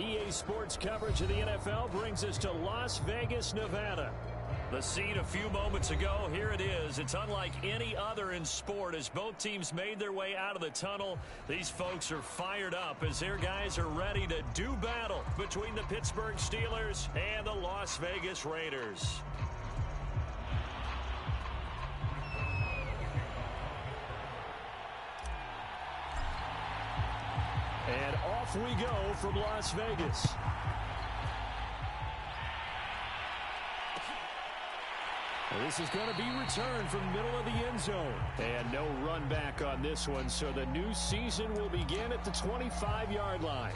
EA Sports coverage of the NFL brings us to Las Vegas, Nevada. The scene a few moments ago, here it is. It's unlike any other in sport as both teams made their way out of the tunnel. These folks are fired up as their guys are ready to do battle between the Pittsburgh Steelers and the Las Vegas Raiders. And off we go from Las Vegas. This is going to be returned from the middle of the end zone. And no run back on this one, so the new season will begin at the 25-yard line.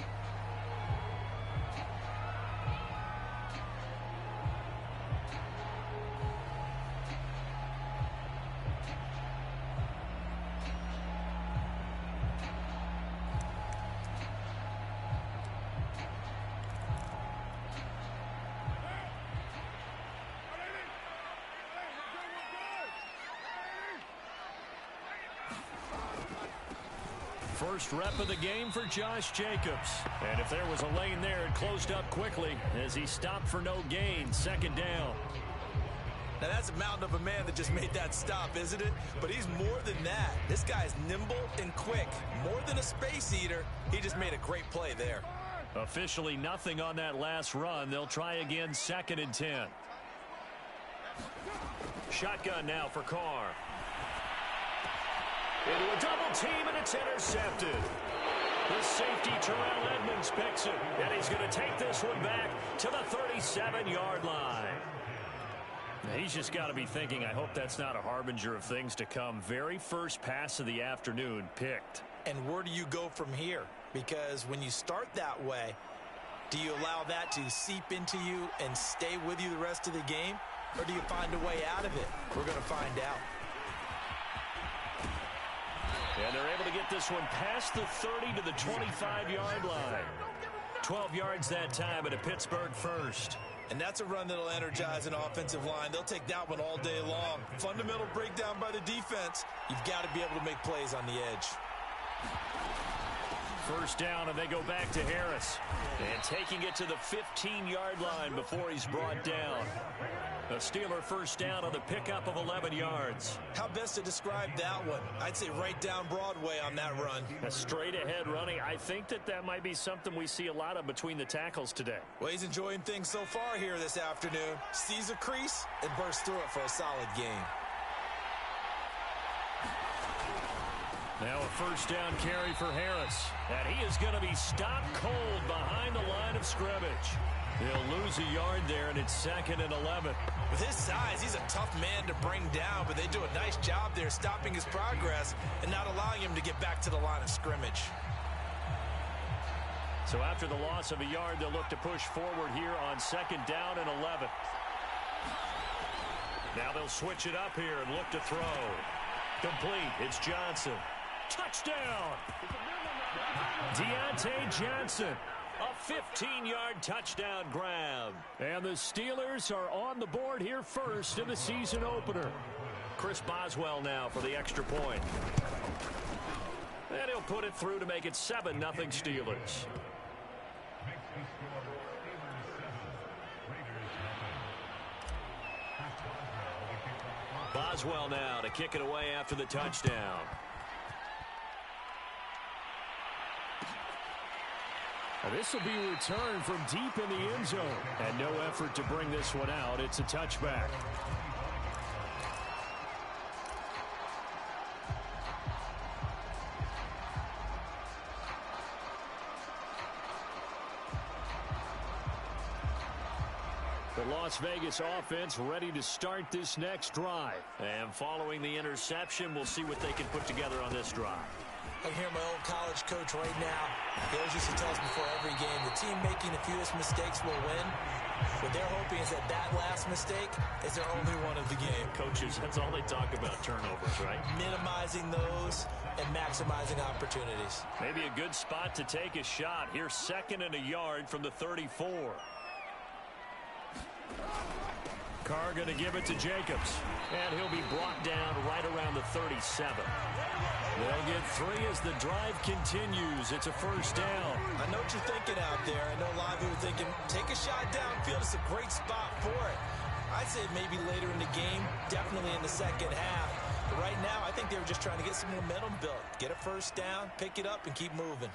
First rep of the game for Josh Jacobs. And if there was a lane there, it closed up quickly as he stopped for no gain. Second down. Now that's a mountain of a man that just made that stop, isn't it? But he's more than that. This guy's nimble and quick. More than a space eater. He just made a great play there. Officially nothing on that last run. They'll try again, 2nd and 10. Shotgun now for Carr. Into a double team, and it's intercepted. The safety, Terrell Edmonds, picks it, and he's going to take this one back to the 37-yard line. He's just got to be thinking, I hope that's not a harbinger of things to come. Very first pass of the afternoon picked. And where do you go from here? Because when you start that way, do you allow that to seep into you and stay with you the rest of the game? Or do you find a way out of it? We're going to find out. And they're able to get this one past the 30 to the 25-yard line. 12 yards that time at a Pittsburgh first. And that's a run that'll energize an offensive line. They'll take that one all day long. Fundamental breakdown by the defense. You've got to be able to make plays on the edge. First down, and they go back to Harris. And taking it to the 15-yard line before he's brought down. A Steeler first down on the pickup of 11 yards. How best to describe that one? I'd say right down Broadway on that run. A straight-ahead running. I think that might be something we see a lot of between the tackles today. Well, he's enjoying things so far here this afternoon. Sees a crease and bursts through it for a solid gain. Now a first down carry for Harris. And he is going to be stopped cold behind the line of scrimmage. They'll lose a yard there, and it's 2nd and 11. With his size, he's a tough man to bring down, but they do a nice job there stopping his progress and not allowing him to get back to the line of scrimmage. So after the loss of a yard, they'll look to push forward here on 2nd down and 11. Now they'll switch it up here and look to throw. Complete. It's Johnson. Touchdown! Deontay Johnson. A 15-yard touchdown grab. And the Steelers are on the board here first in the season opener. Chris Boswell now for the extra point. And he'll put it through to make it 7-0 Steelers. Boswell now to kick it away after the touchdown. This will be returned from deep in the end zone. And no effort to bring this one out. It's a touchback. The Las Vegas offense ready to start this next drive. And following the interception, we'll see what they can put together on this drive. I hear my old college coach right now. He always used to tell us before every game, the team making the fewest mistakes will win. What they're hoping is that last mistake is their only one of the game. Coaches, that's all they talk about, turnovers, right? Minimizing those and maximizing opportunities. Maybe a good spot to take a shot. Here's 2nd and a yard from the 34. Carr going to give it to Jacobs. And he'll be brought down right around the 37. They'll get 3 as the drive continues. It's a first down. I know what you're thinking out there. I know a lot of you are thinking, take a shot downfield. It's a great spot for it. I'd say maybe later in the game, definitely in the second half. But right now, I think they were just trying to get some momentum built. Get a first down, pick it up, and keep moving.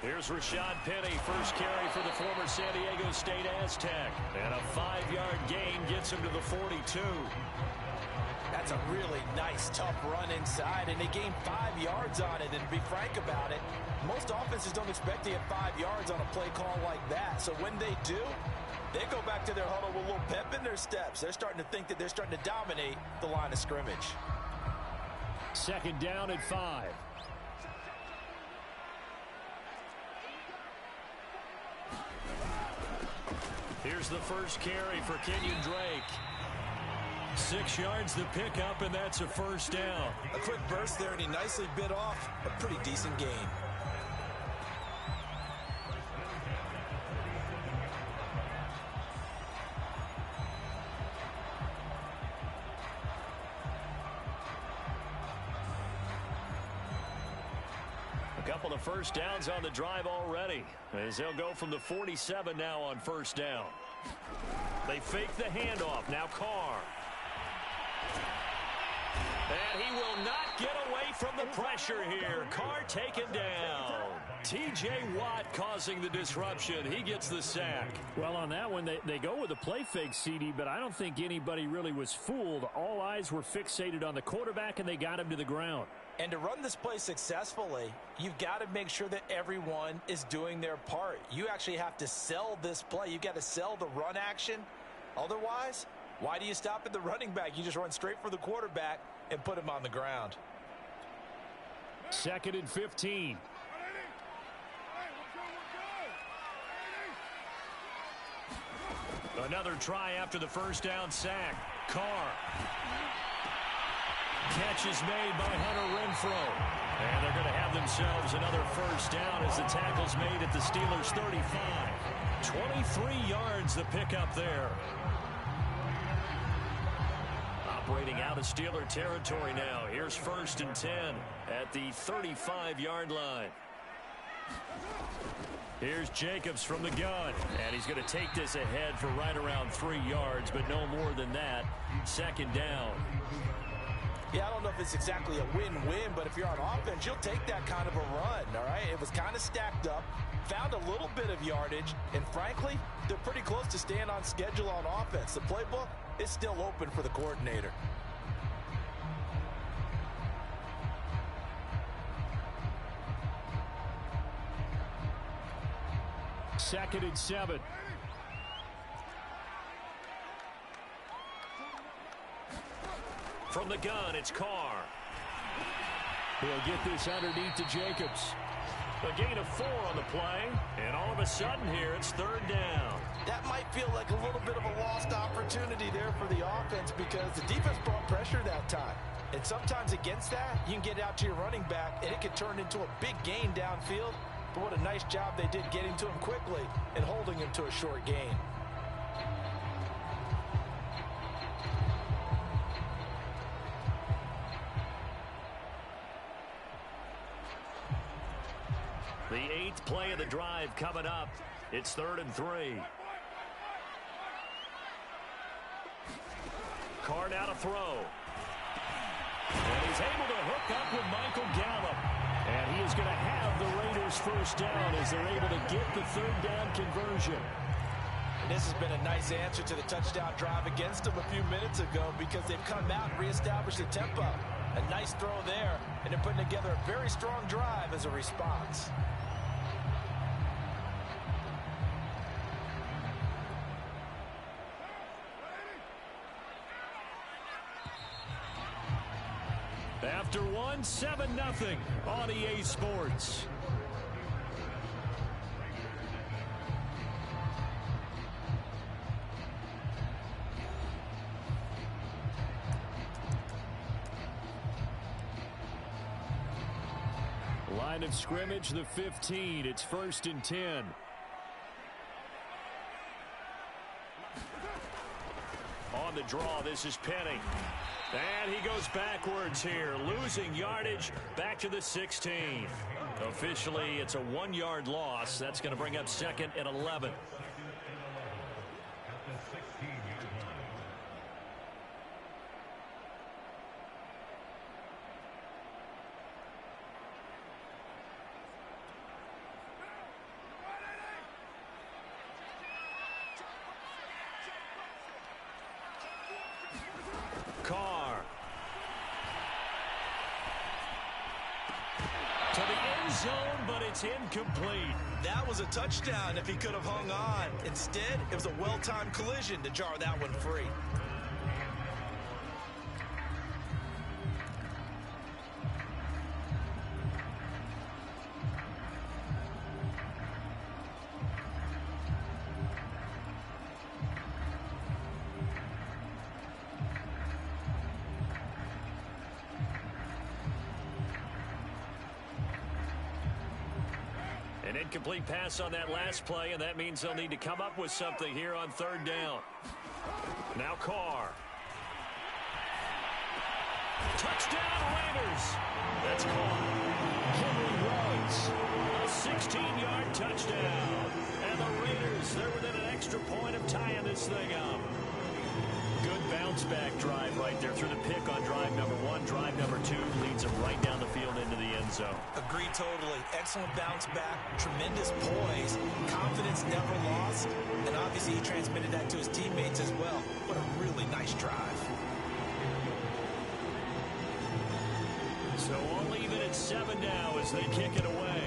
Here's Rashad Penny, first carry for the former San Diego State Aztec. And a 5-yard gain gets him to the 42. That's a really nice, tough run inside, and they gained 5 yards on it. And to be frank about it, most offenses don't expect to get 5 yards on a play call like that. So when they do, they go back to their huddle with a little pep in their steps. They're starting to think that they're starting to dominate the line of scrimmage. Second down at 5. Here's the first carry for Kenyon Drake. 6 yards the pickup, and that's a first down. A quick burst there, and he nicely bit off a pretty decent gain. A couple of first downs on the drive already, as they'll go from the 47 now on first down. They fake the handoff. Now Carr. And he will not get away from the pressure here. Carr taken down. T.J. Watt causing the disruption. He gets the sack. Well, on that one, they go with a play fake, CD, but I don't think anybody really was fooled. All eyes were fixated on the quarterback, and they got him to the ground. And to run this play successfully, you've got to make sure that everyone is doing their part. You actually have to sell this play. You've got to sell the run action. Otherwise, why do you stop at the running back? You just run straight for the quarterback and put him on the ground. 2nd and 15. Another try after the first down sack. Carr. Catch is made by Hunter Renfrow. And they're going to have themselves another first down as the tackle's made at the Steelers' 35. 23 yards the pickup there. Operating out of Steeler territory now. Here's 1st and 10 at the 35-yard line. Here's Jacobs from the gun. And he's going to take this ahead for right around 3 yards, but no more than that. 2nd down. Yeah, I don't know if it's exactly a win-win, but if you're on offense, you'll take that kind of a run, all right? It was kind of stacked up, found a little bit of yardage, and frankly, they're pretty close to staying on schedule on offense. The playbook is still open for the coordinator. Second and 7. From the gun, it's Carr. He'll get this underneath to Jacobs. A gain of 4 on the play, and all of a sudden here, it's 3rd down. That might feel like a little bit of a lost opportunity there for the offense because the defense brought pressure that time. And sometimes against that, you can get out to your running back, and it can turn into a big gain downfield. But what a nice job they did getting to him quickly and holding him to a short gain. The 8th play of the drive coming up. It's 3rd and 3. Carr now to throw. And he's able to hook up with Michael Gallup. And he is going to have the Raiders first down as they're able to get the 3rd down conversion. And this has been a nice answer to the touchdown drive against them a few minutes ago because they've come out and reestablished the tempo. A nice throw there, and they're putting together a very strong drive as a response. After 1, 7-0 on EA Sports. Line of scrimmage, the 15. It's 1st and 10. On the draw, this is Penny. And he goes backwards here, losing yardage back to the 16. Officially, it's a 1-yard loss. That's going to bring up 2nd and 11. Carr. To the end zone, but it's incomplete. That was a touchdown if he could have hung on. Instead, it was a well-timed collision to jar that one free. An incomplete pass on that last play, and that means they'll need to come up with something here on 3rd down. Now Carr. Touchdown Raiders. That's caught. Henry Ruggs. A 16-yard touchdown. And the Raiders, they're within an extra point of tying this thing up. Good bounce-back drive right there through the pick on drive number 1. Drive number 2 leads them right down the field into the end zone. Agree totally. Excellent bounce back, tremendous poise, confidence never lost, and obviously he transmitted that to his teammates as well. What a really nice drive. So all even at 7 now as they kick it away.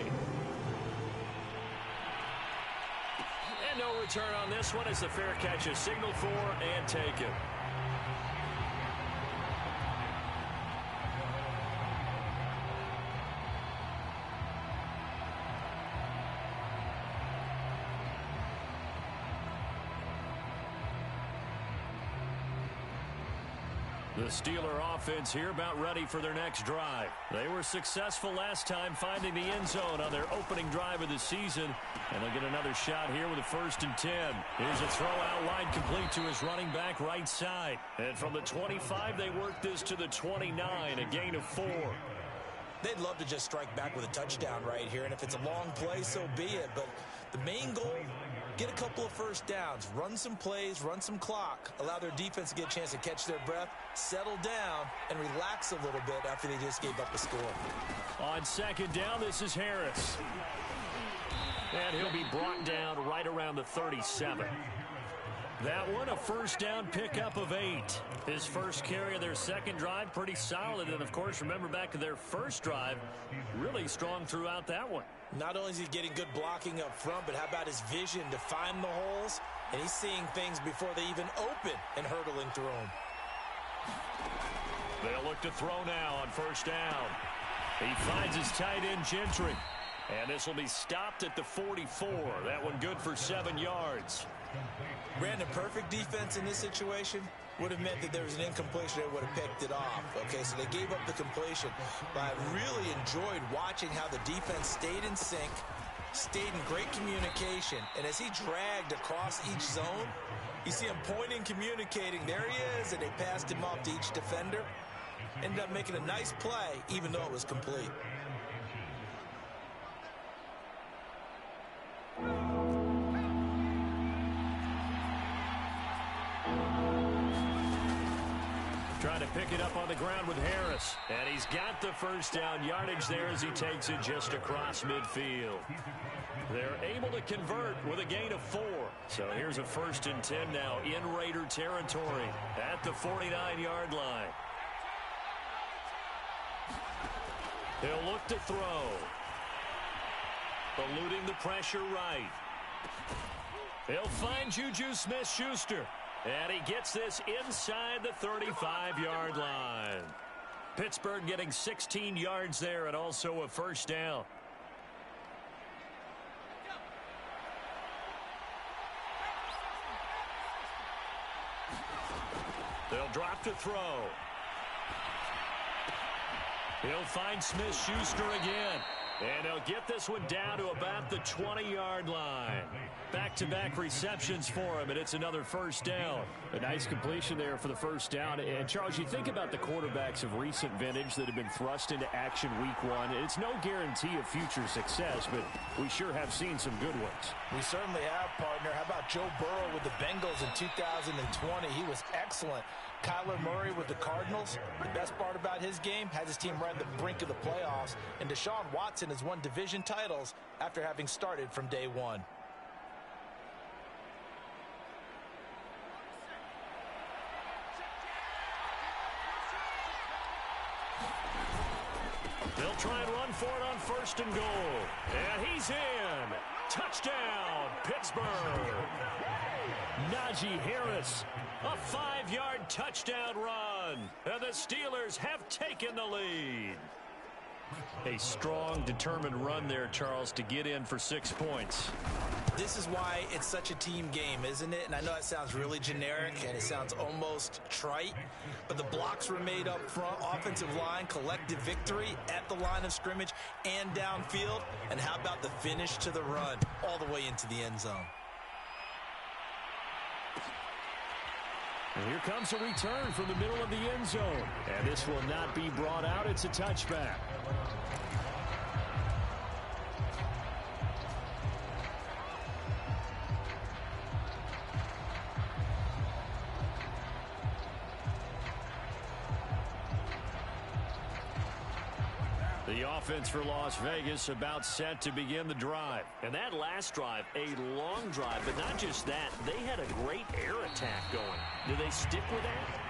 And no return on this one as the fair catch is signaled for and taken. The Steeler offense here about ready for their next drive. They were successful last time finding the end zone on their opening drive of the season. And they'll get another shot here with a 1st and 10. Here's a throw out line complete to his running back right side. And from the 25, they work this to the 29, a gain of 4. They'd love to just strike back with a touchdown right here, and if it's a long play, so be it. But the main goal, get a couple of first downs, run some plays, run some clock, allow their defense to get a chance to catch their breath, settle down, and relax a little bit after they just gave up a score. On 2nd down, this is Harris. And he'll be brought down right around the 37. That one, a 1st down pickup of 8. His first carry of their 2nd drive, pretty solid. And, of course, remember back to their 1st drive, really strong throughout that one. Not only is he getting good blocking up front, but how about his vision to find the holes? And he's seeing things before they even open and hurdling through them. They'll look to throw now on 1st down. He finds his tight end, Gentry. And this will be stopped at the 44. That one good for 7 yards. Brandon, perfect defense in this situation would have meant that there was an incompletion. They would have picked it off. Okay, so they gave up the completion. But I really enjoyed watching how the defense stayed in sync, stayed in great communication. And as he dragged across each zone, you see him pointing, communicating. There he is, and they passed him off to each defender. Ended up making a nice play, even though it was complete. Trying to pick it up on the ground with Harris. And he's got the 1st down yardage there as he takes it just across midfield. They're able to convert with a gain of 4. So here's a 1st and 10 now in Raider territory at the 49-yard line. He'll look to throw. Eluding the pressure right. He'll find Juju Smith-Schuster. And he gets this inside the 35-yard line. Pittsburgh getting 16 yards there and also a 1st down. They'll drop to throw. He'll find Smith-Schuster again. And they'll get this one down to about the 20-yard line. Back-to-back receptions for him, and it's another first down. A nice completion there for the first down. And, Charles, you think about the quarterbacks of recent vintage that have been thrust into action week one. It's no guarantee of future success, but we sure have seen some good ones. We certainly have, partner. How about Joe Burrow with the Bengals in 2020? He was excellent. Kyler Murray with the Cardinals. The best part about his game, has his team right on the brink of the playoffs. And Deshaun Watson has won division titles after having started from day one. They'll try and run for it on first and goal. And he's in. Touchdown, Pittsburgh. Najee Harris, a 5-yard touchdown run. And the Steelers have taken the lead. A strong, determined run there, Charles, to get in for 6 points. This is why it's such a team game, isn't it? And I know it sounds really generic and it sounds almost trite, but the blocks were made up front, offensive line, collective victory at the line of scrimmage and downfield. And how about the finish to the run all the way into the end zone? And here comes a return from the middle of the end zone. And this will not be brought out. It's a touchback. The offense for Las Vegas about set to begin the drive. And that last drive, a long drive, but not just that. They had a great air attack going. Do they stick with that?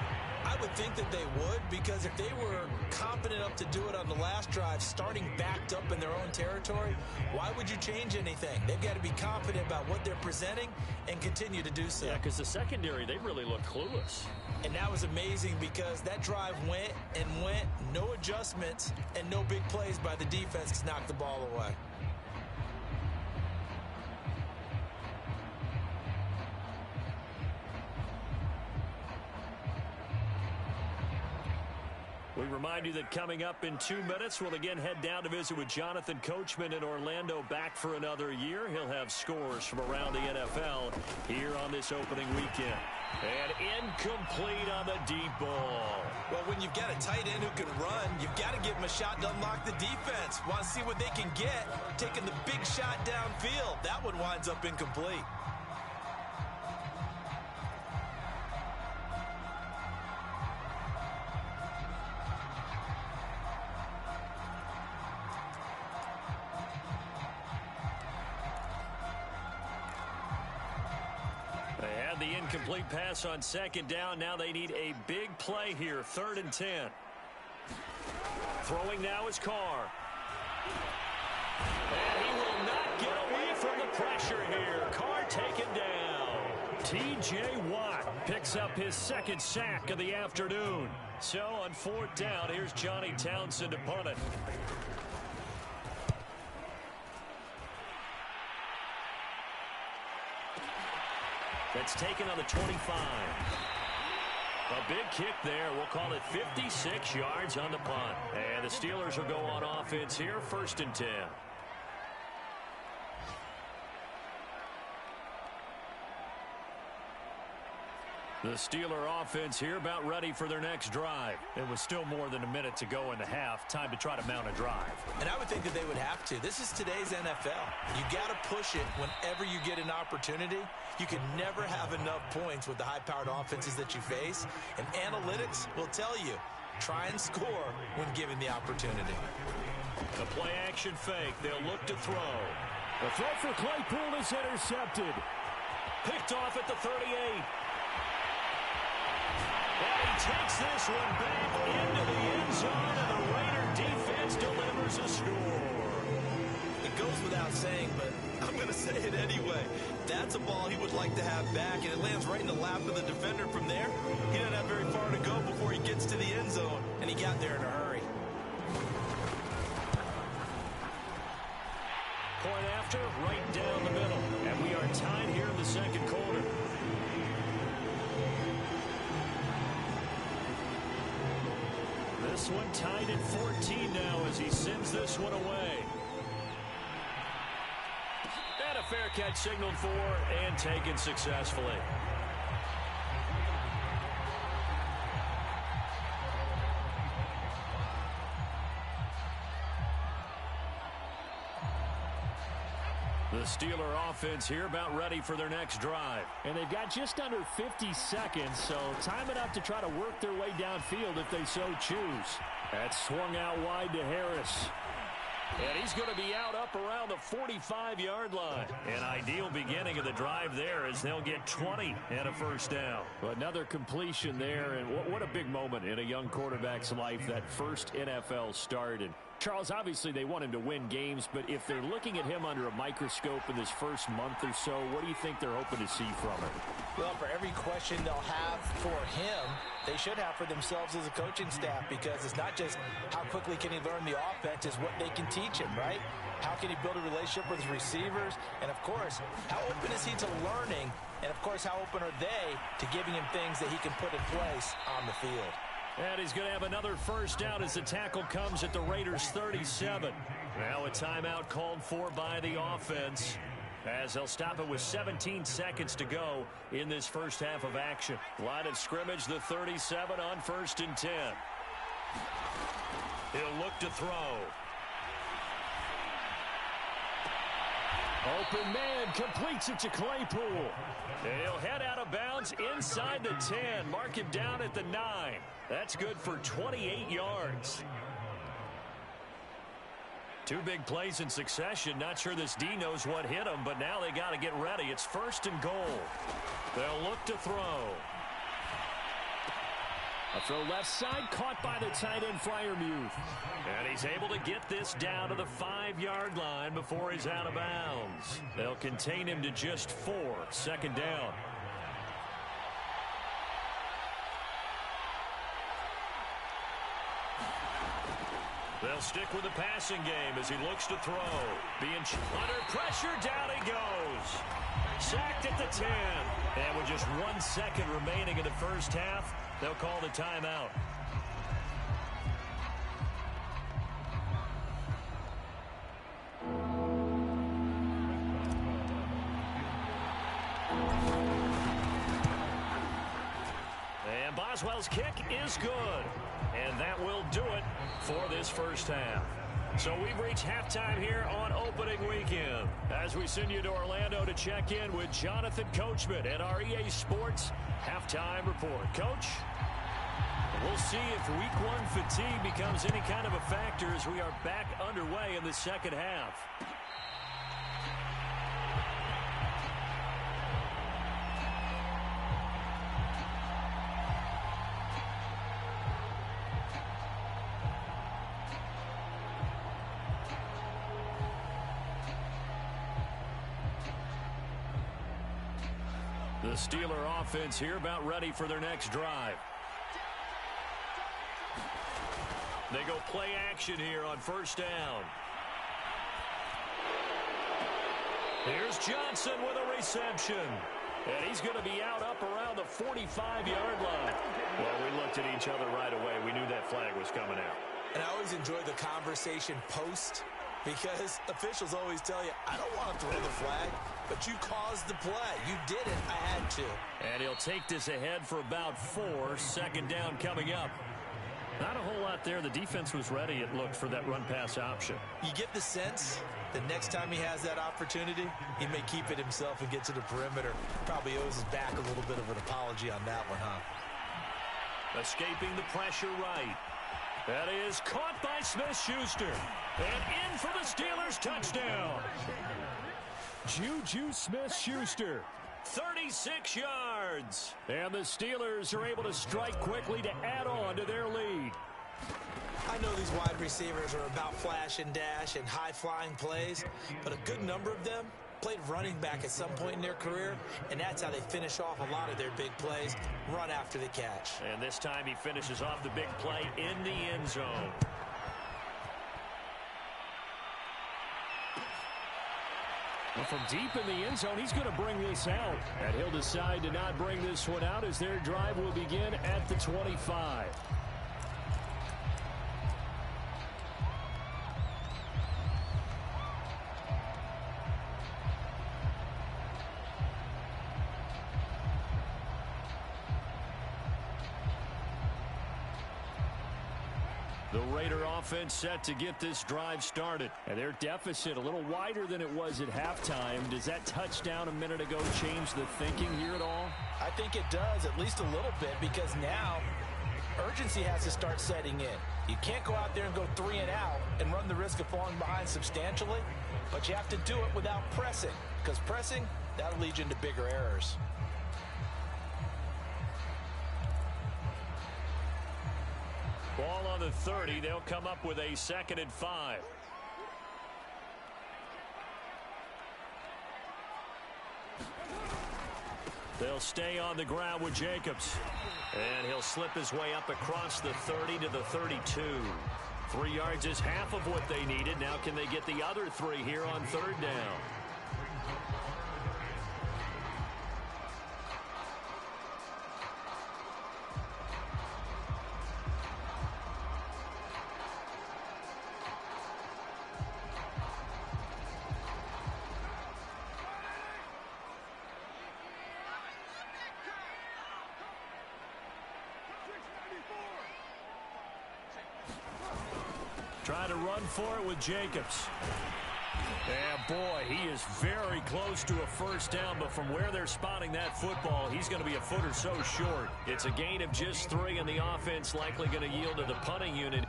I would think that they would, because if they were confident enough to do it on the last drive, starting backed up in their own territory, why would you change anything? They've got to be confident about what they're presenting and continue to do so. Yeah, because the secondary, they really look clueless. And that was amazing because that drive went and went, no adjustments, and no big plays by the defense to knock the ball away. We remind you that coming up in 2 minutes, we'll again head down to visit with Jonathan Coachman in Orlando, back for another year. He'll have scores from around the NFL here on this opening weekend. And incomplete on the deep ball. Well, when you've got a tight end who can run, you've got to give him a shot to unlock the defense. Want to see what they can get, taking the big shot downfield. That one winds up incomplete. The incomplete pass on second down. Now they need a big play here. 3rd and 10. Throwing now is Carr. And he will not get away from the pressure here. Carr taken down. T.J. Watt picks up his 2nd sack of the afternoon. So on 4th down, here's Johnny Townsend to punt it. That's taken on the 25. A big kick there. We'll call it 56 yards on the punt. And the Steelers will go on offense here, 1st and 10. The Steeler offense here about ready for their next drive. It was still more than a minute to go in the half. Time to try to mount a drive. And I would think that they would have to. This is today's NFL. You got to push it whenever you get an opportunity. You can never have enough points with the high-powered offenses that you face. And analytics will tell you, try and score when given the opportunity. The play-action fake. They'll look to throw. The throw for Claypool is intercepted. Picked off at the 38. And he takes this one back into the end zone, and the Raider defense delivers a score. It goes without saying, but I'm going to say it anyway. That's a ball he would like to have back, and it lands right in the lap of the defender from there. He doesn't have very far to go before he gets to the end zone, and he got there in a hurry. Point after, right down the middle. And we are tied here in the second quarter. This one tied at 14 now as he sends this one away. catch signaled for and taken successfully. The Steeler offense here about ready for their next drive. And they've got just under 50 seconds, so time enough to try to work their way downfield if they so choose. That's swung out wide to Harris. And he's going to be out up around the 45-yard line. An ideal beginning of the drive there as they'll get 20 and a first down. Well, another completion there, and what a big moment in a young quarterback's life, that first NFL start. And Charles, obviously they want him to win games, but if they're looking at him under a microscope in this first month or so, what do you think they're hoping to see from him? Well, for every question they'll have for him, they should have for themselves as a coaching staff, because it's not just how quickly can he learn the offense, it's what they can teach him, right? How can he build a relationship with his receivers? And, of course, how open is he to learning? And, of course, how open are they to giving him things that he can put in place on the field? And he's going to have another first down as the tackle comes at the Raiders' 37. Now a timeout called for by the offense, as they'll stop it with 17 seconds to go in this first half of action. Line of scrimmage, the 37 on 1st and 10. He'll look to throw. Open man completes it to Claypool. And he'll head out of bounds inside the 10. Mark him down at the 9. That's good for 28 yards. Two big plays in succession. Not sure this D knows what hit him, but now they got to get ready. It's 1st and goal. They'll look to throw. A throw left side, caught by the tight end, Freiermuth. And he's able to get this down to the 5-yard line before he's out of bounds. They'll contain him to just 4. 2nd down. They'll stick with the passing game as he looks to throw. Being under pressure, down he goes. Sacked at the 10. And with just 1 second remaining in the first half, they'll call the timeout. And Boswell's kick is good. And that will do it for this first half. So we've reached halftime here on opening weekend, as we send you to Orlando to check in with Jonathan Coachman at our EA Sports Halftime Report. Coach, we'll see if Week 1 fatigue becomes any kind of a factor as we are back underway in the second half. The Steeler offense here about ready for their next drive. They go play action here on 1st down. Here's Johnson with a reception. And he's going to be out up around the 45-yard line. Well, we looked at each other right away. We knew that flag was coming out. And I always enjoy the conversation post, because officials always tell you, I don't want to throw the flag, but you caused the play. You did it. I had to. And he'll take this ahead for about 4. 2nd down coming up. Not a whole lot there. The defense was ready, it looked, for that run-pass option. You get the sense that next time he has that opportunity, he may keep it himself and get to the perimeter. Probably owes his back a little bit of an apology on that one, huh? Escaping the pressure right. That is caught by Smith-Schuster. And in for the Steelers' touchdown. Juju Smith-Schuster. 36 yards. And the Steelers are able to strike quickly to add on to their lead. I know these wide receivers are about flash and dash and high-flying plays, but a good number of them played running back at some point in their career, and that's how they finish off a lot of their big plays, run after the catch. And this time he finishes off the big play in the end zone. Well, from deep in the end zone, he's going to bring this out. And he'll decide to not bring this one out as their drive will begin at the 25. The Raider offense set to get this drive started. And their deficit a little wider than it was at halftime. Does that touchdown a minute ago change the thinking here at all? I think it does, at least a little bit, because now urgency has to start setting in. You can't go out there and go 3 and out and run the risk of falling behind substantially, but you have to do it without pressing, because pressing, that'll lead you into bigger errors. Ball on the 30. They'll come up with a 2nd and 5. They'll stay on the ground with Jacobs. And he'll slip his way up across the 30 to the 32. 3 yards is half of what they needed. Now can they get the other 3 here on 3rd down? Trying to run for it with Jacobs. And boy, he is very close to a 1st down, but from where they're spotting that football, he's going to be a foot or so short. It's a gain of just 3, and the offense likely going to yield to the punting unit.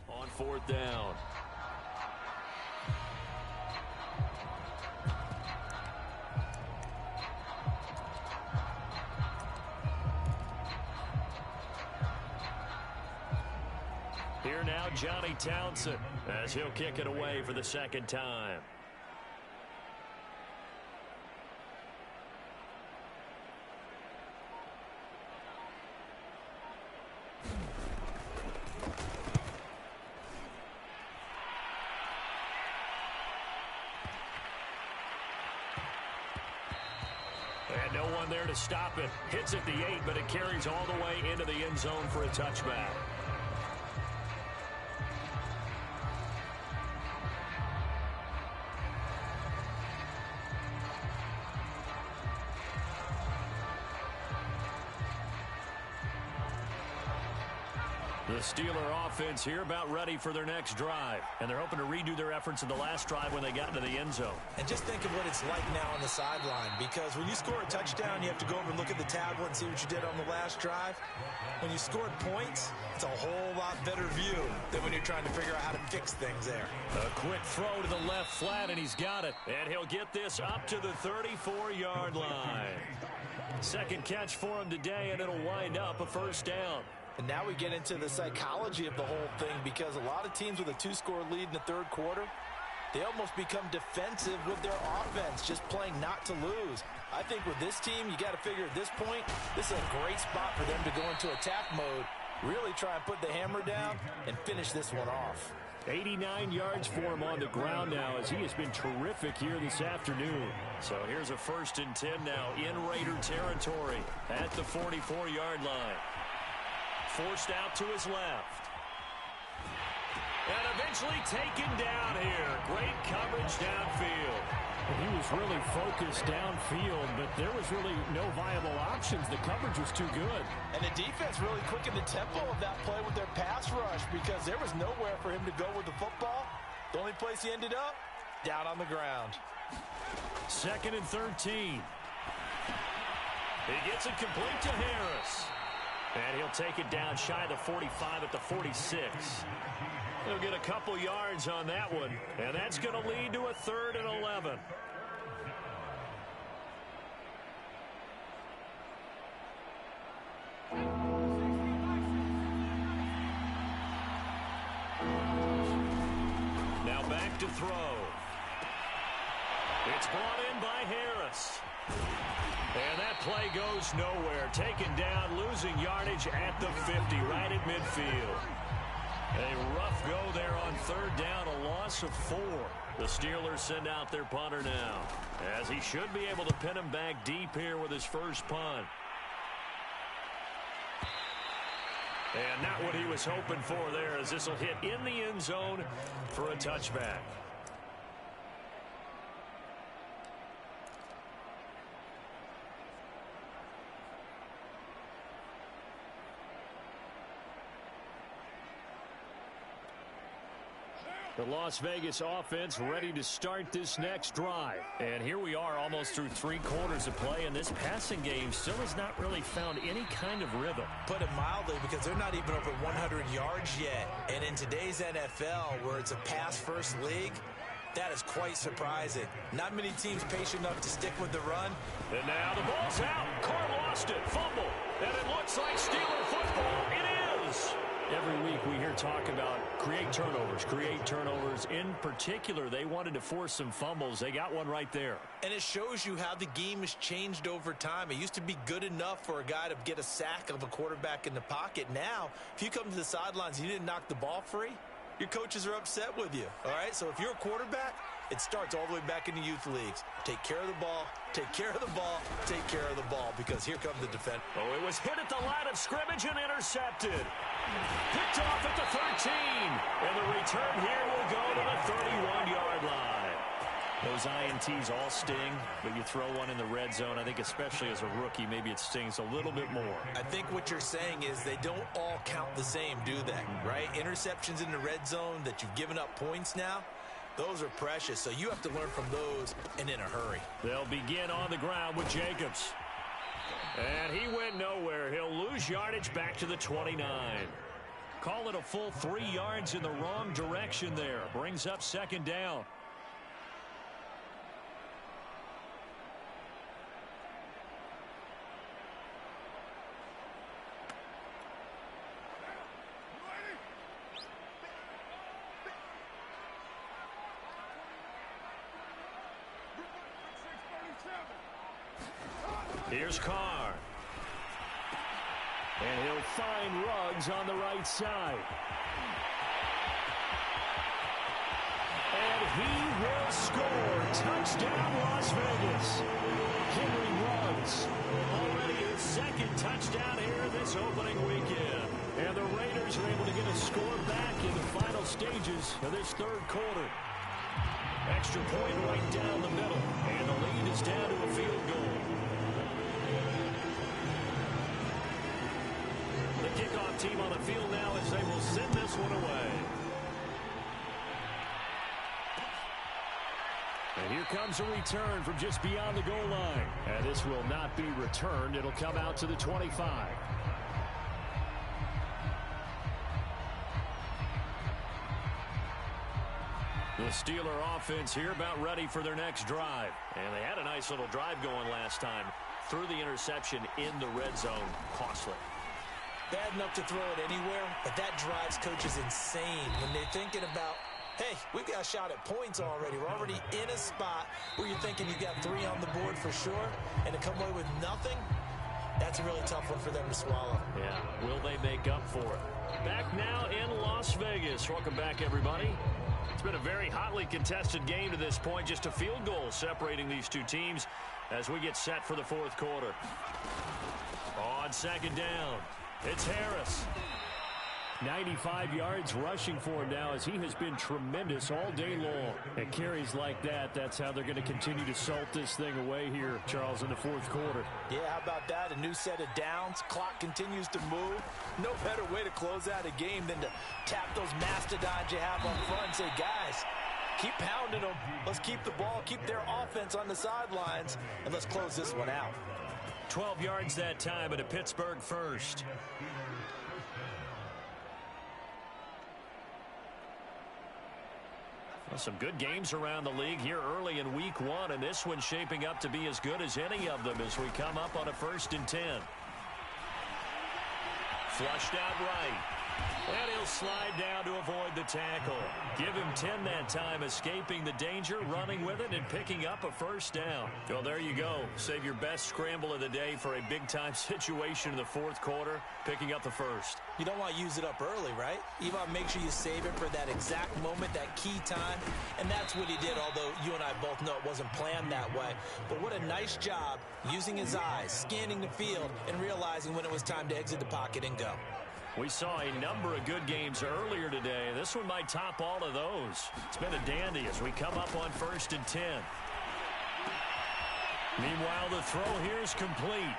On 4th down. Here now, Johnny Townsend, as he'll kick it away for the 2nd time. And no one there to stop it. Hits at the 8, but it carries all the way into the end zone for a touchback. The Steeler offense here about ready for their next drive. And they're hoping to redo their efforts in the last drive when they got into the end zone. And just think of what it's like now on the sideline, because when you score a touchdown, you have to go over and look at the tablet and see what you did on the last drive. When you scored points, it's a whole lot better view than when you're trying to figure out how to fix things there. A quick throw to the left flat, and he's got it. And he'll get this up to the 34-yard line. 2nd catch for him today, and it'll wind up a 1st down. And now we get into the psychology of the whole thing, because a lot of teams with a 2-score lead in the 3rd quarter, they almost become defensive with their offense, just playing not to lose. I think with this team, you got to figure at this point, this is a great spot for them to go into attack mode, really try and put the hammer down and finish this one off. 89 yards for him on the ground now, as he has been terrific here this afternoon. So here's a 1st and 10 now in Raider territory at the 44-yard line. Forced out to his left. And eventually taken down here. Great coverage downfield. He was really focused downfield, but there was really no viable options. The coverage was too good. And the defense really quickened the tempo of that play with their pass rush, because there was nowhere for him to go with the football. The only place he ended up, down on the ground. 2nd and 13. He gets it complete to Harris. And he'll take it down shy of the 45 at the 46. He'll get a couple yards on that one, and that's going to lead to a 3rd and 11. Now back to throw. It's brought in by Harris. And that play goes nowhere. Taken down, losing yardage at the 50, right at midfield. A rough go there on third down, a loss of 4. The Steelers send out their punter now, as he should be able to pin him back deep here with his first punt. And not what he was hoping for there, as this will hit in the end zone for a touchback. The Las Vegas offense ready to start this next drive. And here we are almost through 3 quarters of play, and this passing game still has not really found any kind of rhythm. Put it mildly, because they're not even over 100 yards yet. And in today's NFL, where it's a pass-first league, that is quite surprising. Not many teams patient enough to stick with the run. And now the ball's out. Carr lost it. Fumble. And it looks like Steeler football. It is. Every week we hear talk about create turnovers. In particular, they wanted to force some fumbles. They got one right there. And it shows you how the game has changed over time. It used to be good enough for a guy to get a sack of a quarterback in the pocket. Now, if you come to the sidelines and you didn't knock the ball free, your coaches are upset with you. All right, so if you're a quarterback, it starts all the way back in the youth leagues. Take care of the ball, take care of the ball, take care of the ball, because here comes the defense. Oh, it was hit at the line of scrimmage and intercepted. Picked off at the 13. And the return here will go to the 31-yard line. Those INTs all sting, but you throw one in the red zone, I think especially as a rookie, maybe it stings a little bit more. I think what you're saying is they don't all count the same, do they? Right? Interceptions in the red zone that you've given up points now, those are precious, so you have to learn from those and in a hurry. They'll begin on the ground with Jacobs. And he went nowhere. He'll lose yardage back to the 29. Call it a full 3 yards in the wrong direction there. Brings up second down. Here's Carr. And he'll find Ruggs on the right side. And he will score. Touchdown, Las Vegas. Henry Ruggs. Already his second touchdown here this opening weekend. And the Raiders are able to get a score back in the final stages of this third quarter. Extra point right down the middle. And the lead is down to a field goal. The kickoff team on the field now as they will send this one away. And here comes a return from just beyond the goal line. And this will not be returned. It'll come out to the 25. The Steeler offense here about ready for their next drive. And they had a nice little drive going last time. Threw the interception in the red zone. Costly. Bad enough to throw it anywhere, but that drives coaches insane when they're thinking about, hey, we've got a shot at points already. We're already in a spot where you're thinking you got 3 on the board for sure, and to come away with nothing, that's a really tough one for them to swallow. Yeah, will they make up for it? Back now in Las Vegas. Welcome back, everybody. It's been a very hotly contested game to this point. Just a field goal separating these two teams as we get set for the fourth quarter. On second down, it's Harris. 95 yards rushing for him now as he has been tremendous all day long. And carries like that, that's how they're going to continue to salt this thing away here, Charles, in the fourth quarter. Yeah, how about that? A new set of downs. Clock continues to move. No better way to close out a game than to tap those mastodons you have up front and say, guys, keep pounding them. Let's keep the ball, keep their offense on the sidelines, and let's close this one out. 12 yards that time, and a Pittsburgh first. Well, some good games around the league here early in week 1, and this one's shaping up to be as good as any of them as we come up on a 1st and 10. Flushed out right. And he'll slide down to avoid the tackle. Give him 10 that time, escaping the danger, running with it, and picking up a first down. Well, there you go. Save your best scramble of the day for a big-time situation in the fourth quarter, picking up the first. You don't want to use it up early, right? You want to make sure you save it for that exact moment, that key time, and that's what he did, although you and I both know it wasn't planned that way. But what a nice job using his eyes, scanning the field, and realizing when it was time to exit the pocket and go. We saw a number of good games earlier today. This one might top all of those. It's been a dandy as we come up on 1st and 10. Meanwhile, the throw here is complete.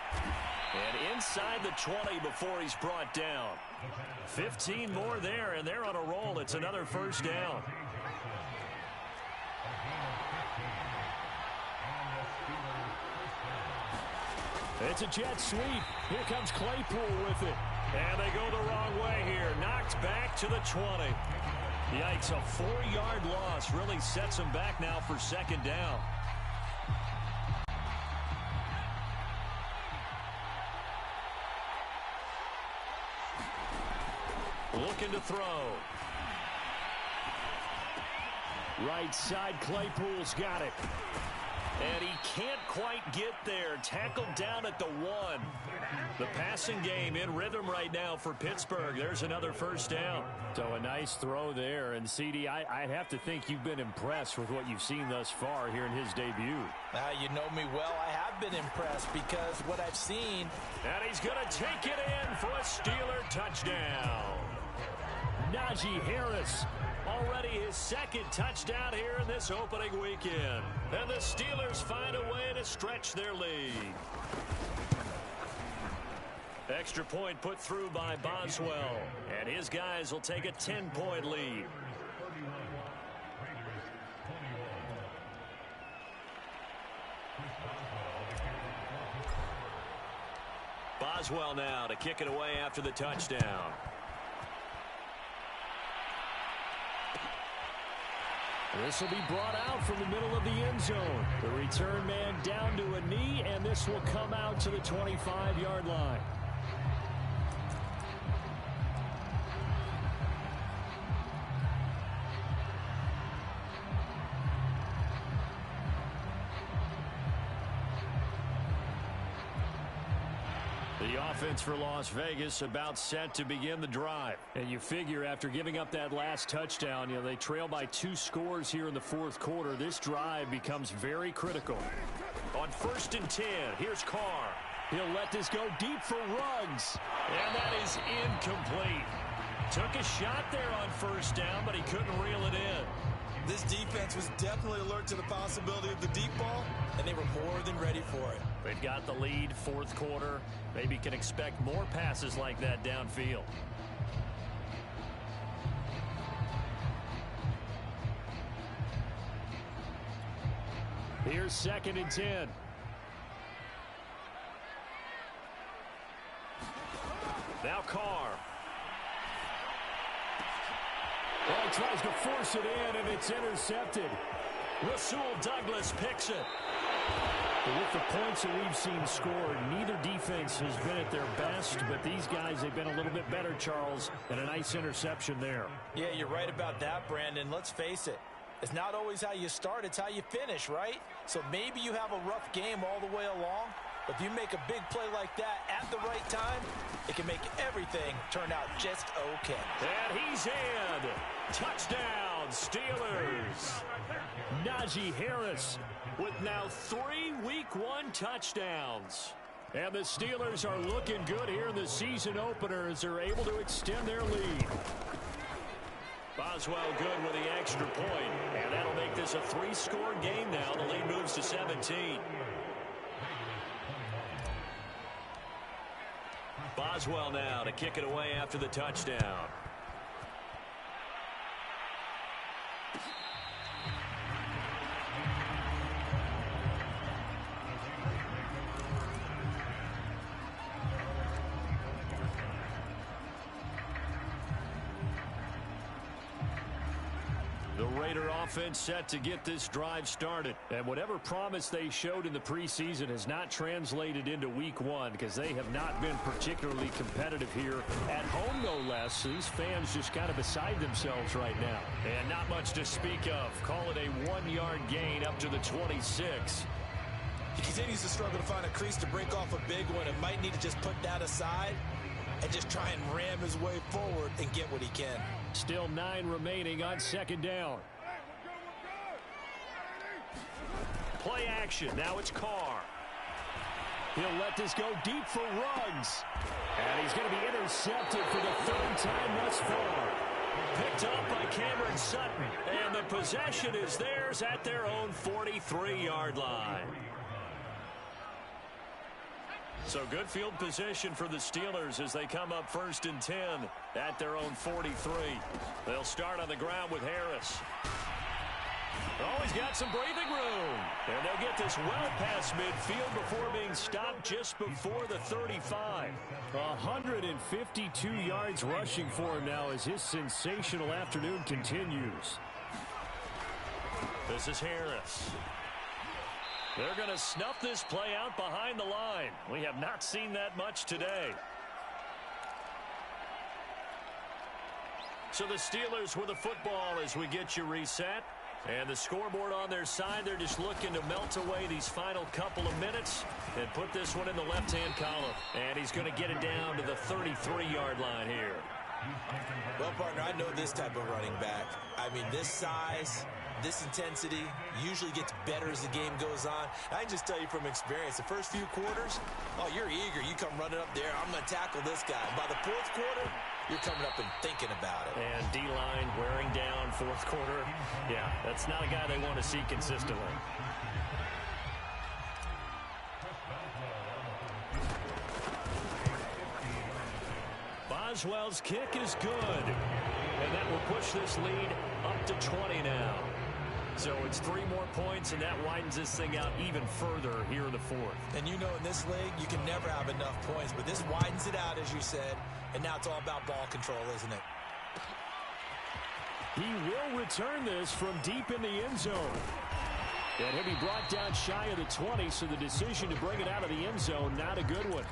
And inside the 20 before he's brought down. 15 more there, and they're on a roll. It's another first down. It's a jet sweep. Here comes Claypool with it. And they go the wrong way here. Knocked back to the 20. Yikes, a 4-yard loss really sets them back now for second down. Looking to throw. Right side, Claypool's got it. And he can't quite get there. Tackled down at the 1. The passing game in rhythm right now for Pittsburgh. There's another first down. So a nice throw there. And, CD, I'd have to think you've been impressed with what you've seen thus far here in his debut. You know me well. I have been impressed because what I've seen. And he's going to take it in for a Steeler touchdown. Najee Harris. Already his second touchdown here in this opening weekend. And the Steelers find a way to stretch their lead. Extra point put through by Boswell. And his guys will take a 10-point lead. Boswell now to kick it away after the touchdown. This will be brought out from the middle of the end zone. The return man down to a knee, and this will come out to the 25-yard line. The offense for Las Vegas about set to begin the drive. And you figure after giving up that last touchdown, they trail by 2 scores here in the fourth quarter. This drive becomes very critical. On 1st and 10, here's Carr. He'll let this go deep for Ruggs. And that is incomplete. Took a shot there on 1st down, but he couldn't reel it in. This defense was definitely alert to the possibility of the deep ball, and they were more than ready for it. They've got the lead, fourth quarter. Maybe can expect more passes like that downfield. Here's 2nd and 10. Now Carr. Well, he tries to force it in, and it's intercepted. Rasul Douglas picks it. But with the points that we've seen scored, neither defense has been at their best, but these guys, they've been a little bit better, Charles, and a nice interception there. Yeah, you're right about that, Brandon. Let's face it. It's not always how you start, it's how you finish, right? So maybe you have a rough game all the way along, but if you make a big play like that at the right time, it can make everything turn out just okay. And he's in. Touchdown, Steelers. Najee Harris with now 3 Week 1 touchdowns. And the Steelers are looking good here in the season opener as they're able to extend their lead. Boswell good with the extra point, and that'll make this a 3-score game now. The lead moves to 17. Boswell now to kick it away after the touchdown. Raider offense set to get this drive started. And whatever promise they showed in the preseason has not translated into week one because they have not been particularly competitive here at home, no less. These fans just kind of beside themselves right now. And not much to speak of. Call it a 1-yard gain up to the 26. He continues to struggle to find a crease to break off a big one and might need to just put that aside and just try and ram his way forward and get what he can. Still 9 remaining on second down. Play action. Now it's Carr. He'll let this go deep for Ruggs. And he's going to be intercepted for the 3rd time thus far. Picked up by Cameron Sutton. And the possession is theirs at their own 43-yard line. So good field position for the Steelers as they come up 1st and 10 at their own 43. They'll start on the ground with Harris. Oh, he's got some breathing room. And they'll get this well past midfield before being stopped just before the 35. 152 yards rushing for him now as his sensational afternoon continues. This is Harris. They're going to snuff this play out behind the line. We have not seen that much today. So the Steelers with the football as we get you reset. And the scoreboard on their side, they're just looking to melt away these final couple of minutes and put this one in the left-hand column. And he's going to get it down to the 33-yard line here. Well, partner, I know this type of running back. I mean, this size, this intensity usually gets better as the game goes on. I can just tell you from experience, the first few quarters, oh, you're eager. You come running up there, I'm going to tackle this guy. By the 4th quarter, you're coming up and thinking about it. And D-line wearing down 4th quarter. Yeah, that's not a guy they want to see consistently. Boswell's kick is good. And that will push this lead up to 20 now. So it's 3 more points, and that widens this thing out even further here in the 4th. And you know in this league, you can never have enough points. But this widens it out, as you said. And now it's all about ball control, isn't it? He will return this from deep in the end zone. And he'll be brought down shy of the 20, so the decision to bring it out of the end zone, not a good one.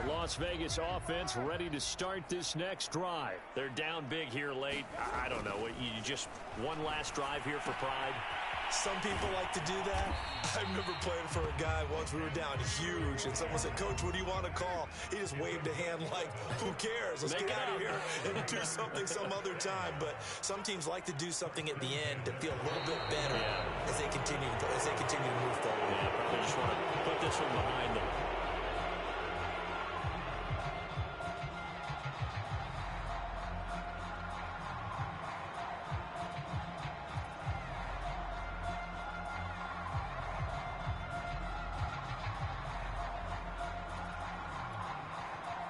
Las Vegas offense ready to start this next drive. They're down big here late. I don't know. You just one last drive here for pride. Some people like to do that. I remember playing for a guy once. We were down huge, and someone said, "Coach, what do you want to call?" He just waved a hand like, "Who cares? Let's get out of here and do something some other time." But some teams like to do something at the end to feel a little bit better as they continue to move forward. Yeah, probably just want to put this one behind them.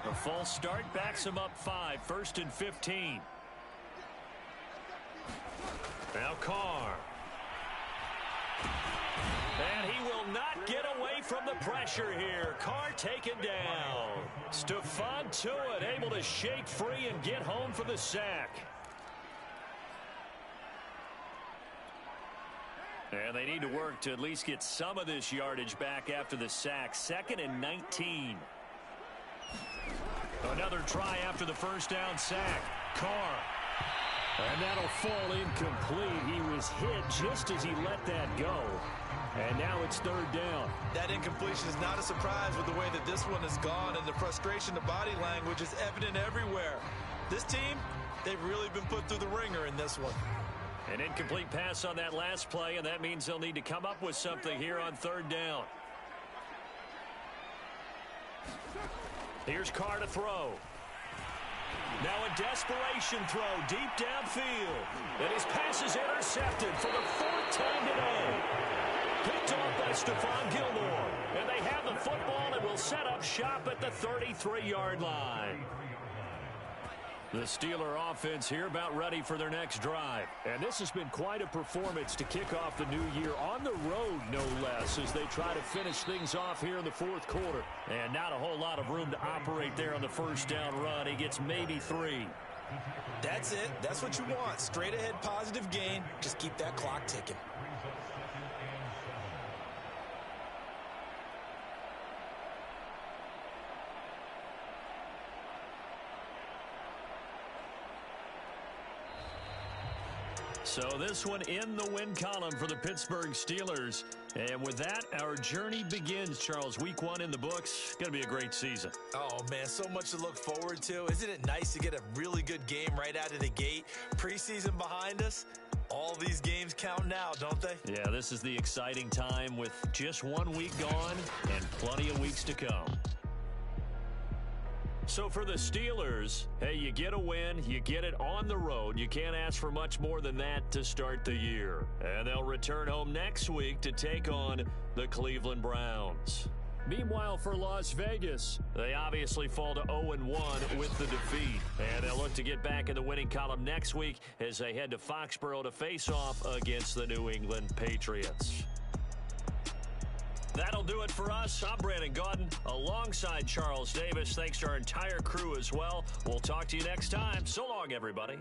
A false start backs him up 5, 1st and 15. Now Carr. And he will not get away from the pressure here. Carr taken down. Stephon Tuitt able to shake free and get home for the sack. And they need to work to at least get some of this yardage back after the sack. 2nd and 19. Another try after the first down sack. Carr. And that'll fall incomplete. He was hit just as he let that go. And now it's 3rd down. That incompletion is not a surprise with the way that this one has gone, and the frustration, the body language is evident everywhere. This team, they've really been put through the ringer in this one. An incomplete pass on that last play, and that means they'll need to come up with something here on 3rd down. Here's Carr to throw. Now a desperation throw deep downfield. And his pass is intercepted for the 4th time today. Picked off by Stephon Gilmore. And they have the football and will set up shop at the 33-yard line. The Steeler offense here about ready for their next drive. And this has been quite a performance to kick off the new year on the road, no less, as they try to finish things off here in the fourth quarter. And not a whole lot of room to operate there on the first down run. He gets maybe 3. That's it. That's what you want. Straight ahead positive gain. Just keep that clock ticking. So this one in the win column for the Pittsburgh Steelers. And with that, our journey begins, Charles. Week 1 in the books. Going to be a great season. Oh, man, so much to look forward to. Isn't it nice to get a really good game right out of the gate? Preseason behind us. All these games count now, don't they? Yeah, this is the exciting time with just 1 week gone and plenty of weeks to come. So for the Steelers, hey, you get a win, you get it on the road. You can't ask for much more than that to start the year. And they'll return home next week to take on the Cleveland Browns. Meanwhile, for Las Vegas, they obviously fall to 0-1 with the defeat. And they'll look to get back in the winning column next week as they head to Foxborough to face off against the New England Patriots. That'll do it for us. I'm Brandon Gaudin alongside Charles Davis. Thanks to our entire crew as well. We'll talk to you next time. So long, everybody.